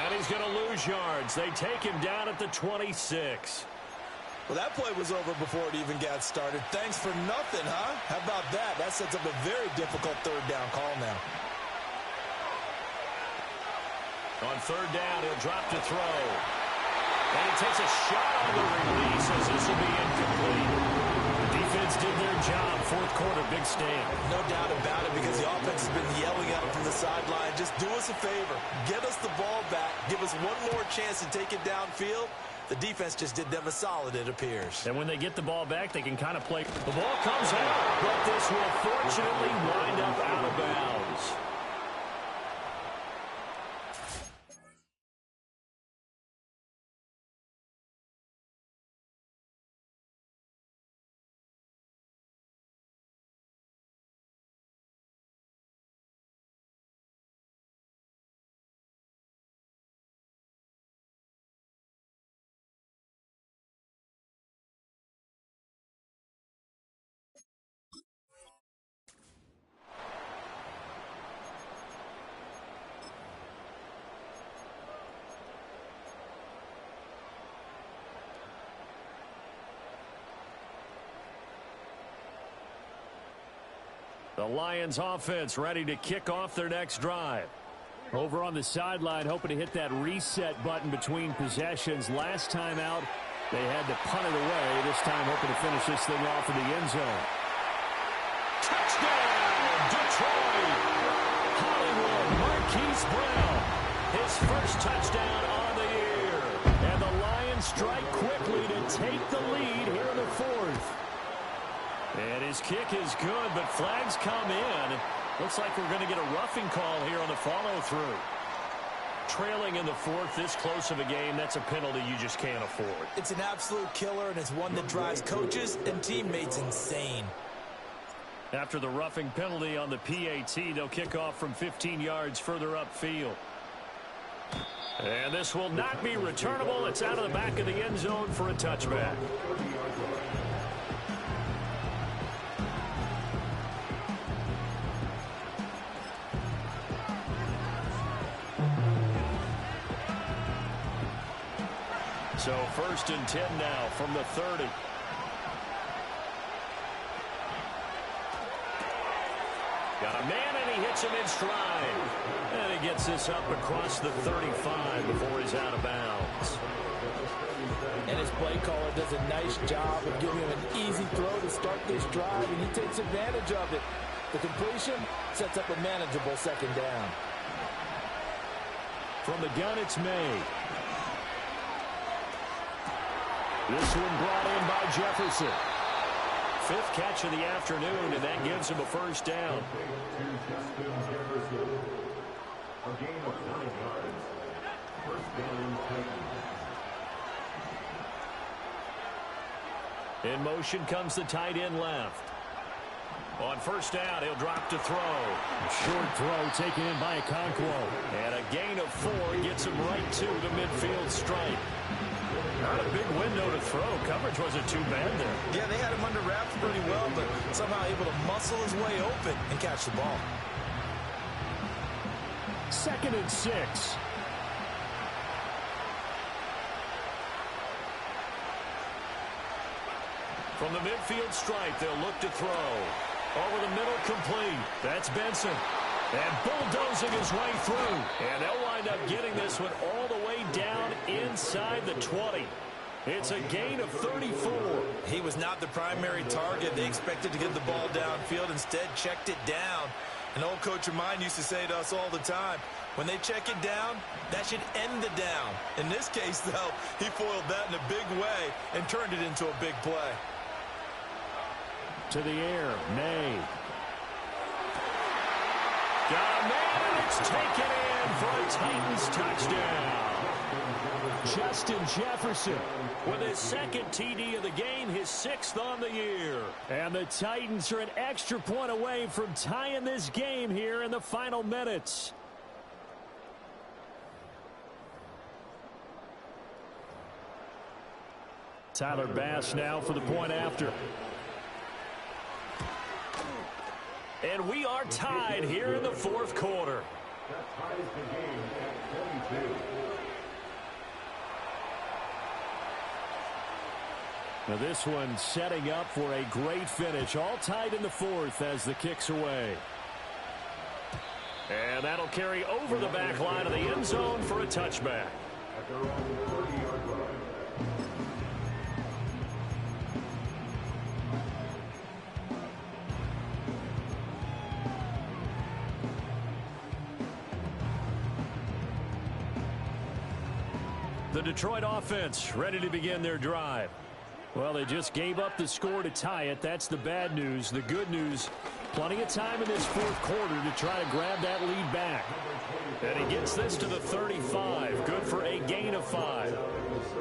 And he's going to lose yards. They take him down at the 26. Well, that play was over before it even got started. Thanks for nothing, huh? How about that? That sets up a very difficult 3rd down call now. On 3rd down, he'll drop to throw. And he takes a shot on the release as this will be incomplete. The defense Lions did their job. Fourth quarter, big stand. No doubt about it, because the offense has been yelling at them from the sideline. Just do us a favor. Get us the ball back. Give us one more chance to take it downfield. The defense just did them a solid, it appears. And when they get the ball back, they can kind of play. The ball comes out, but this will fortunately wind up out of bounds. The Lions offense ready to kick off their next drive. Over on the sideline, hoping to hit that reset button between possessions. Last time out, they had to punt it away. This time hoping to finish this thing off in the end zone. Touchdown, Detroit! Hollywood Marquise Brown, his first touchdown on the year. And the Lions strike quickly to take the lead here in the fourth. And his kick is good, but flags come in. Looks like we're going to get a roughing call here on the follow-through. Trailing in the fourth, this close of a game, that's a penalty you just can't afford. It's an absolute killer, and it's one that drives coaches and teammates insane. After the roughing penalty on the PAT, they'll kick off from 15 yards further upfield. And this will not be returnable. It's out of the back of the end zone for a touchback. So first and 10 now from the 30. Got a man, and he hits him in stride. And he gets this up across the 35 before he's out of bounds. And his play caller does a nice job of giving him an easy throw to start this drive, and he takes advantage of it. The completion sets up a manageable second down. From the gun, it's made. This one brought in by Jefferson. Fifth catch of the afternoon, and that gives him a first down. A gain of 9 yards. First down, Titans. In motion comes the tight end left. On first down, he'll drop to throw. Short throw taken in by Okonkwo. And a gain of 4 gets him right to the midfield stripe. Not a big window to throw. Coverage wasn't too bad there. Yeah, they had him under wraps pretty well, but somehow able to muscle his way open and catch the ball. Second and 6. From the midfield stripe, they'll look to throw. Over the middle, complete. That's Benson. And bulldozing his way through. And they'll wind up getting this one all the way down inside the 20. It's a gain of 34. He was not the primary target. They expected to get the ball downfield. Instead, checked it down. An old coach of mine used to say to us all the time, when they check it down, that should end the down. In this case, though, he foiled that in a big way and turned it into a big play. To the air, May. Got a man, and it's taken in for a Titans touchdown. Justin Jefferson with his second TD of the game, his 6th on the year. And the Titans are an extra point away from tying this game here in the final minutes. Tyler Bass now for the point after. And we are tied here in the fourth quarter. That ties the game at 22. Now this one setting up for a great finish. All tied in the fourth as the kick's away. And that'll carry over the back line of the end zone for a touchback. At their own 30-yard line. The Detroit offense ready to begin their drive. Well, they just gave up the score to tie it. That's the bad news. The good news, plenty of time in this fourth quarter to try to grab that lead back. And he gets this to the 35. Good for a gain of 5.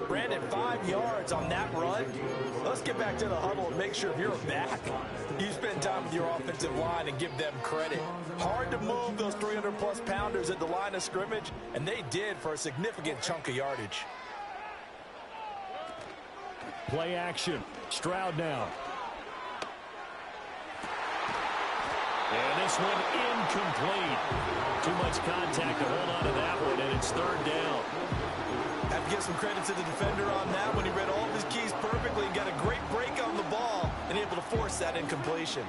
Brandon, 5 yards on that run. Let's get back to the huddle and make sure if you're back, you spend time with your offensive line and give them credit. Hard to move those 300-plus pounders at the line of scrimmage, and they did for a significant chunk of yardage. Play action. Stroud now. And this one incomplete. Too much contact to hold on to that one, and it's 3rd down. Have to give some credit to the defender on that one. He read all of his keys perfectly and got a great break on the ball and able to force that incompletion.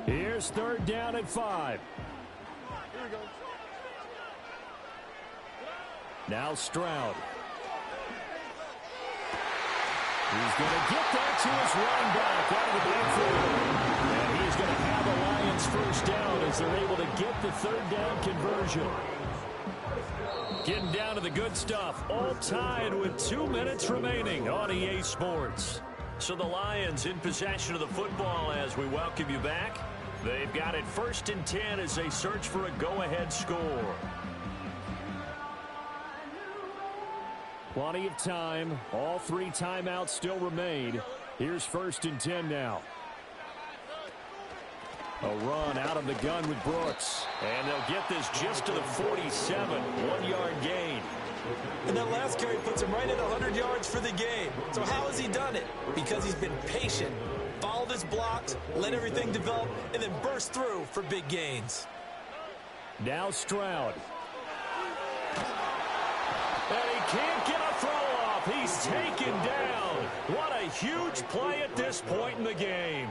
Here's 3rd down at 5. Here we go. Now Stroud. He's going to get that to his running back out of the backfield. And he's going to have the Lions 1st down as they're able to get the 3rd down conversion. Getting down to the good stuff. All tied with 2 minutes remaining on EA Sports. So the Lions in possession of the football as we welcome you back. They've got it 1st and 10 as they search for a go-ahead score. Plenty of time. All 3 timeouts still remain. Here's 1st and 10 now. A run out of the gun with Brooks. And they'll get this just to the 47. 1-yard gain. And that last carry puts him right at 100 yards for the game. So how has he done it? Because he's been patient, followed his blocks, let everything develop, and then burst through for big gains. Now Stroud. And he can't get a throw off. He's taken down. What a huge play at this point in the game.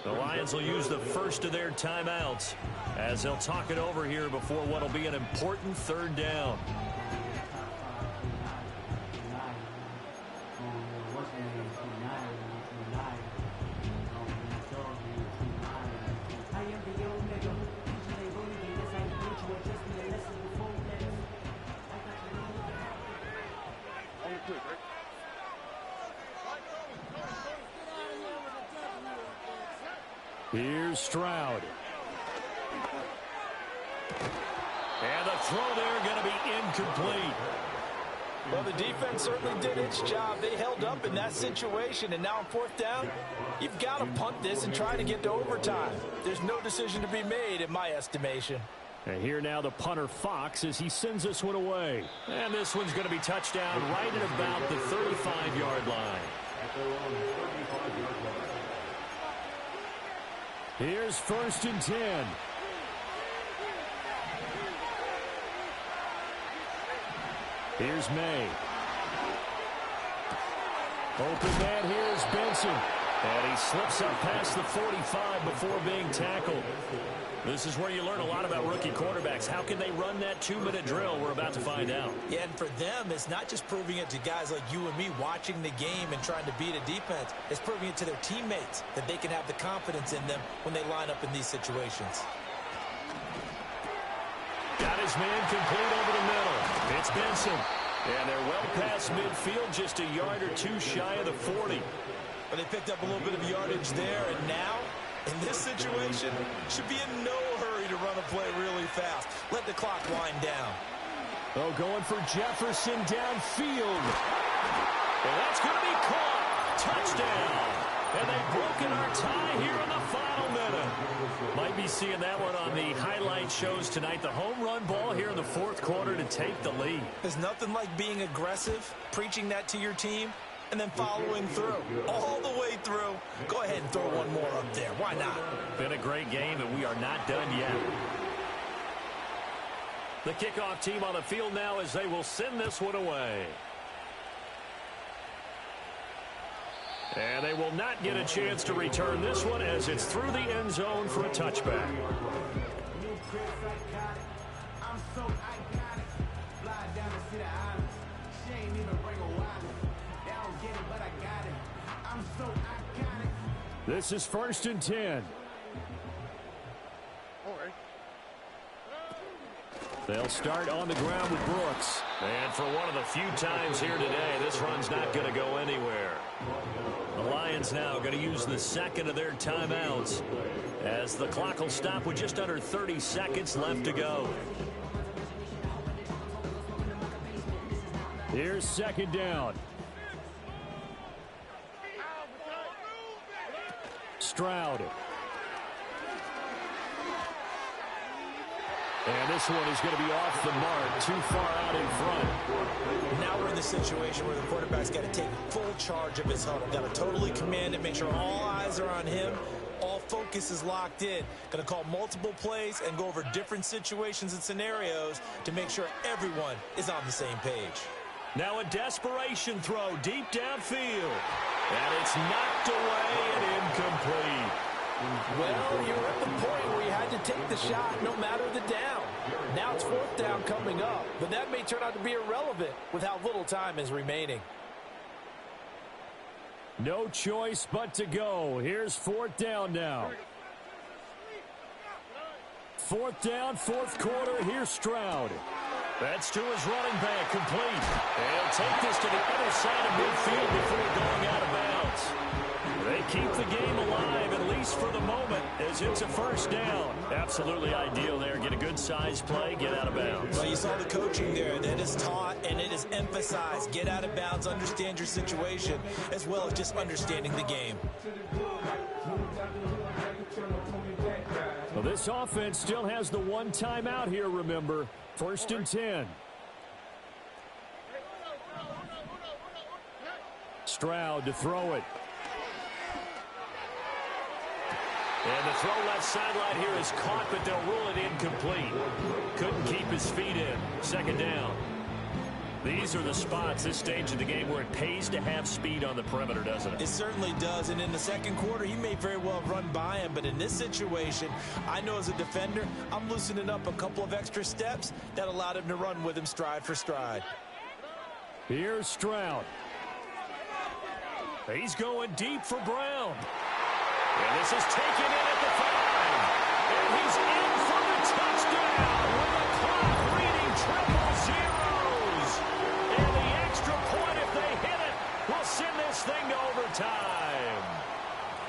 The Lions will use the first of their timeouts as they'll talk it over here before what will be an important 3rd down. Here's Stroud. And the throw there going to be incomplete. Well, the defense certainly did its job. They held up in that situation, and now on 4th down, you've got to punt this and try to get to overtime. There's no decision to be made in my estimation. And here now the punter Fox as he sends this one away. And this one's going to be touchdown right at about the 35-yard line. Here's 1st and 10. Here's May. Open man here is Benson. And he slips up past the 45 before being tackled. This is where you learn a lot about rookie quarterbacks. How can they run that 2-minute drill? We're about to find out. Yeah, and for them, it's not just proving it to guys like you and me watching the game and trying to beat a defense. It's proving it to their teammates that they can have the confidence in them when they line up in these situations. Got his man complete over the middle. It's Benson. And they're well past midfield, just a yard or 2 shy of the 40. But they picked up a little bit of yardage there, and now, in this situation, should be in no hurry to run a play really fast. Let the clock wind down. Oh, going for Jefferson downfield. And that's going to be caught. Touchdown. And they've broken our tie here in the final minute. Might be seeing that one on the highlight shows tonight. The home run ball here in the 4th quarter to take the lead. There's nothing like being aggressive, preaching that to your team, and then following through. All the way through. Go ahead and throw one more up there. Why not? Been a great game, and we are not done yet. The kickoff team on the field now as they will send this one away. And they will not get a chance to return this one as it's through the end zone for a touchback. This is 1st and 10. All right. They'll start on the ground with Brooks. And for one of the few times here today, this run's not going to go anywhere. The Lions now going to use the second of their timeouts as the clock will stop with just under 30 seconds left to go. Here's second down. Stroud. And this one is going to be off the mark, too far out in front. Now we're in the situation where the quarterback's got to take full charge of his huddle. Got to totally command it, make sure all eyes are on him. All focus is locked in. Going to call multiple plays and go over different situations and scenarios to make sure everyone is on the same page. Now a desperation throw deep downfield. And it's knocked away and incomplete. Well, you were at the point where you had to take the shot no matter the down. Now it's fourth down coming up, but that may turn out to be irrelevant with how little time is remaining. No choice but to go. Here's fourth down now. Fourth down, fourth quarter. Here's Stroud. That's to his running back, complete. And he'll take this to the other side of midfield before going out of bounds. They keep the game alive, at least for the moment, as it's a first down. Absolutely ideal there. Get a good-sized play, get out of bounds. Well, you saw the coaching there. That is taught and it is emphasized. Get out of bounds, understand your situation, as well as just understanding the game. Well, this offense still has the one timeout here, remember. First and 10. Stroud to throw it. And the throw left sideline here is caught, but they'll rule it incomplete. Couldn't keep his feet in. Second down. These are the spots, this stage of the game, where it pays to have speed on the perimeter, doesn't it? It certainly does, and in the second quarter, he may very well run by him, but in this situation, I know as a defender, I'm loosening up a couple of extra steps that allowed him to run with him stride for stride. Here's Stroud. He's going deep for Brown. And this is taken in at the 5. And he's in for the touchdown with the clock reading triple zeros. And the extra point, if they hit it, will send this thing to overtime.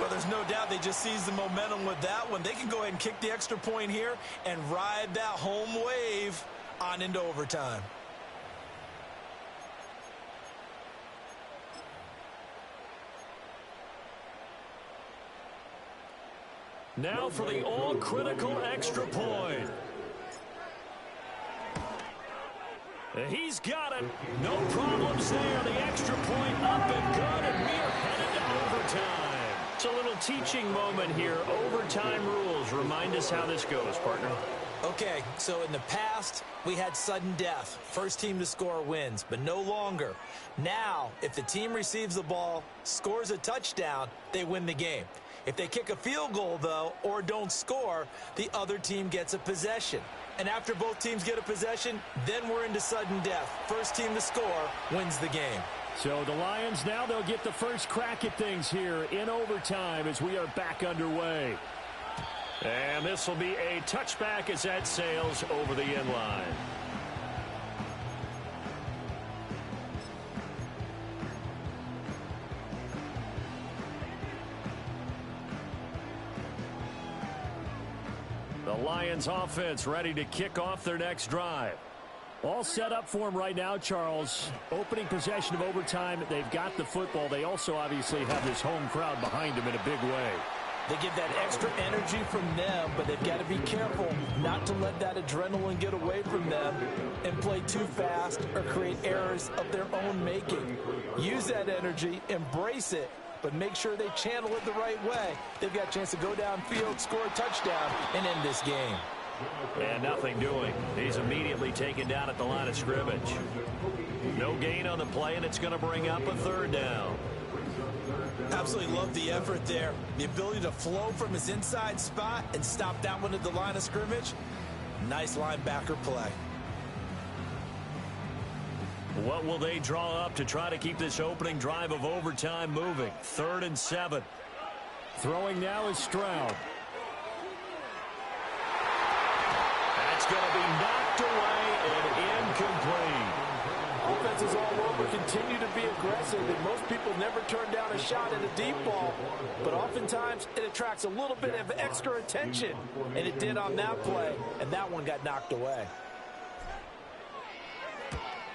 Well, there's no doubt they just seized the momentum with that one. They can go ahead and kick the extra point here and ride that home wave on into overtime. Now for the all-critical extra point. He's got it. No problems there. The extra point up and good, and we are headed to overtime. It's a little teaching moment here. Overtime rules. Remind us how this goes, partner. Okay, so in the past, we had sudden death. First team to score wins, but no longer. Now, if the team receives the ball, scores a touchdown, they win the game. If they kick a field goal, though, or don't score, the other team gets a possession. And after both teams get a possession, then we're into sudden death. First team to score wins the game. So the Lions now, they'll get the first crack at things here in overtime as we are back underway. And this will be a touchback as that sails over the end line. The Lions offense ready to kick off their next drive. All set up for them right now, Charles. Opening possession of overtime. They've got the football. They also obviously have this home crowd behind them in a big way. They get that extra energy from them, but they've got to be careful not to let that adrenaline get away from them and play too fast or create errors of their own making. Use that energy, embrace it, but make sure they channel it the right way. They've got a chance to go downfield, score a touchdown, and end this game. And nothing doing. He's immediately taken down at the line of scrimmage. No gain on the play, and it's going to bring up a third down. Absolutely love the effort there. The ability to flow from his inside spot and stop that one at the line of scrimmage. Nice linebacker play. What will they draw up to try to keep this opening drive of overtime moving? 3rd and 7. Throwing now is Stroud. That's going to be knocked knocked away and incomplete. Offenses all over continue to be aggressive, and most people never turn down a shot at a deep ball. But oftentimes, it attracts a little bit of extra attention, and it did on that play, and that one got knocked away.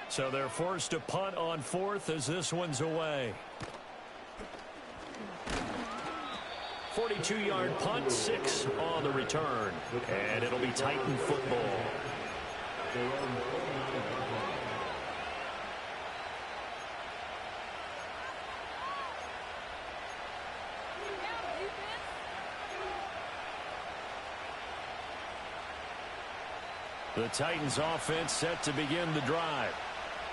So they're forced to punt on fourth as this one's away. 42-yard punt, 6 on the return. And it'll be Titan football. The Titans offense set to begin the drive.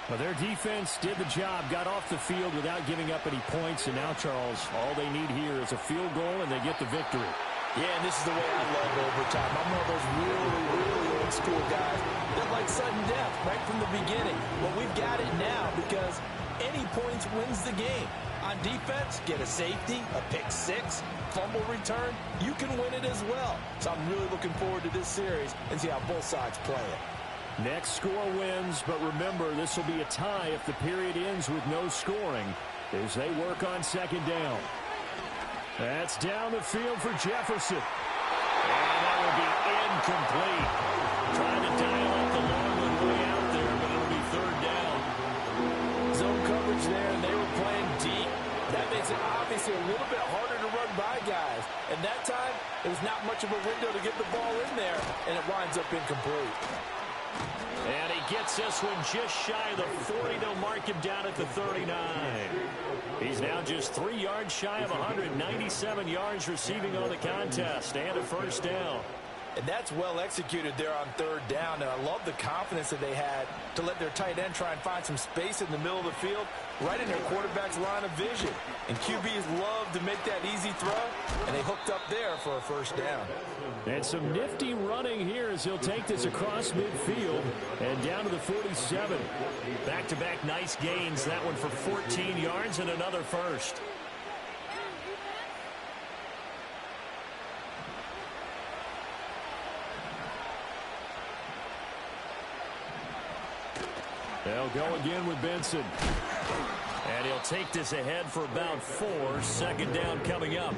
Well, their defense did the job, got off the field without giving up any points, and now, Charles, all they need here is a field goal, and they get the victory. Yeah, and this is the way I love overtime. I'm one of those really old school guys that like sudden death right from the beginning. Well, we've got it now because any points wins the game. On defense, get a safety, a pick six, fumble return, you can win it as well. So I'm really looking forward to this series and see how both sides play it. Next score wins, but remember, this will be a tie if the period ends with no scoring as they work on second down. That's down the field for Jefferson. And that will be incomplete. Trying to dial up the long one way out there, but it'll be third down. Zone coverage there, and they were playing deep. That makes it obviously a little bit harder to run by guys. And that time, it was not much of a window to get the ball in there, and it winds up incomplete. And he gets this one just shy of the 40. They'll mark him down at the 39. He's now just 3 yards shy of 197 yards receiving on the contest and a first down. And that's well executed there on third down. And I love the confidence that they had to let their tight end try and find some space in the middle of the field, right in their quarterback's line of vision. And QBs love to make that easy throw, and they hooked up there for a first down. And some nifty running here as he'll take this across midfield and down to the 47. Back-to-back nice gains. That one for 14 yards and another first. They'll go again with Benson. And he'll take this ahead for about 4. Second down coming up.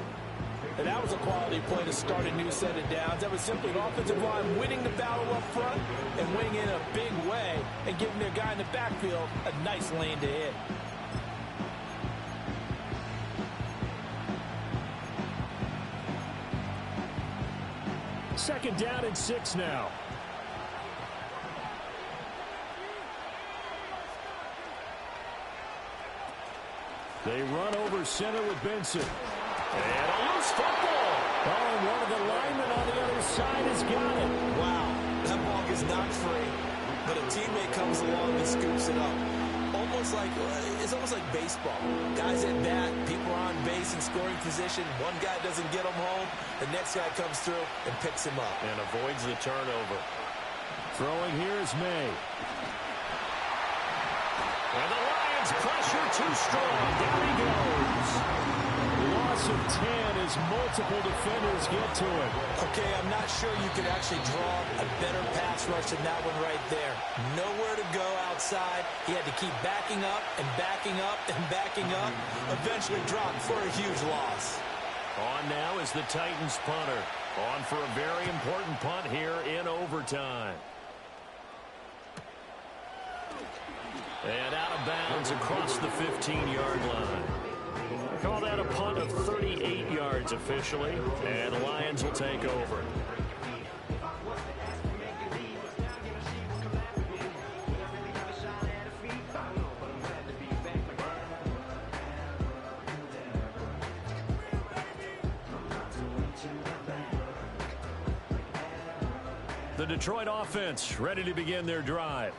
And that was a quality play to start a new set of downs. That was simply an offensive line winning the battle up front and winning in a big way and giving their guy in the backfield a nice lane to hit. Second down and 6 now. They run over center with Benson. And a loose football. Oh, and one of the linemen on the other side has got it. Wow, that ball gets knocked free, but a teammate comes along and scoops it up. It's almost like baseball. Guys at bat, people are on base in scoring position. One guy doesn't get him home. The next guy comes through and picks him up. And avoids the turnover. Throwing here is May. And the Lions pressure too strong. There he goes. Loss of 10 as multiple defenders get to him. Okay, I'm not sure you could actually draw a better pass rush than that one right there. Nowhere to go outside. He had to keep backing up and backing up and backing up. Eventually dropped for a huge loss. On now is the Titans punter. On for a very important punt here in overtime. And out of bounds across the 15-yard line. Call that a punt of 38 yards officially, and the Lions will take over. The Detroit offense ready to begin their drive.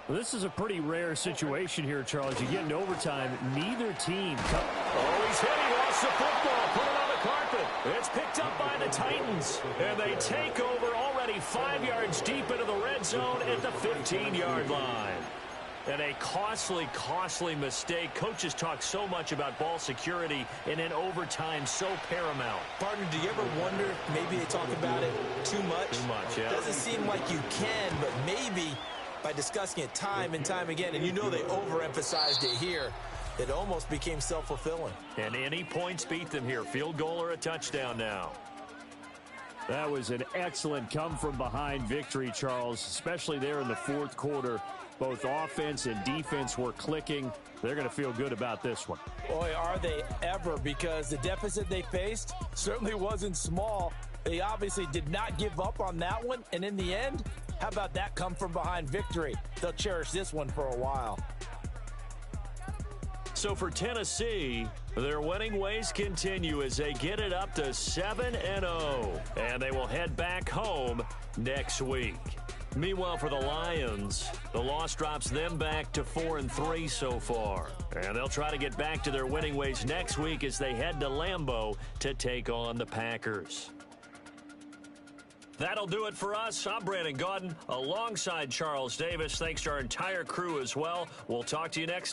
Well, this is a pretty rare situation here, Charles. You get into overtime, neither team. Oh, he's hit. He lost the football. Put it on the carpet. It's picked up by the Titans. And they take over already 5 yards deep into the red zone at the 15-yard line. And a costly, costly mistake. Coaches talk so much about ball security and in overtime so paramount. Partner, do you ever wonder, maybe they talk about it too much? Too much, yeah. Doesn't seem like you can, but maybe by discussing it time and time again, and you know they overemphasized it here, it almost became self-fulfilling. And any points beat them here. Field goal or a touchdown now. That was an excellent come-from-behind victory, Charles, especially there in the fourth quarter. Both offense and defense were clicking. They're going to feel good about this one. Boy, are they ever, because the deficit they faced certainly wasn't small. They obviously did not give up on that one, and in the end, how about that come-from-behind victory? They'll cherish this one for a while. So for Tennessee, their winning ways continue as they get it up to 7-0, and they will head back home next week. Meanwhile, for the Lions, the loss drops them back to 4-3 so far. And they'll try to get back to their winning ways next week as they head to Lambeau to take on the Packers. That'll do it for us. I'm Brandon Gaudin alongside Charles Davis. Thanks to our entire crew as well. We'll talk to you next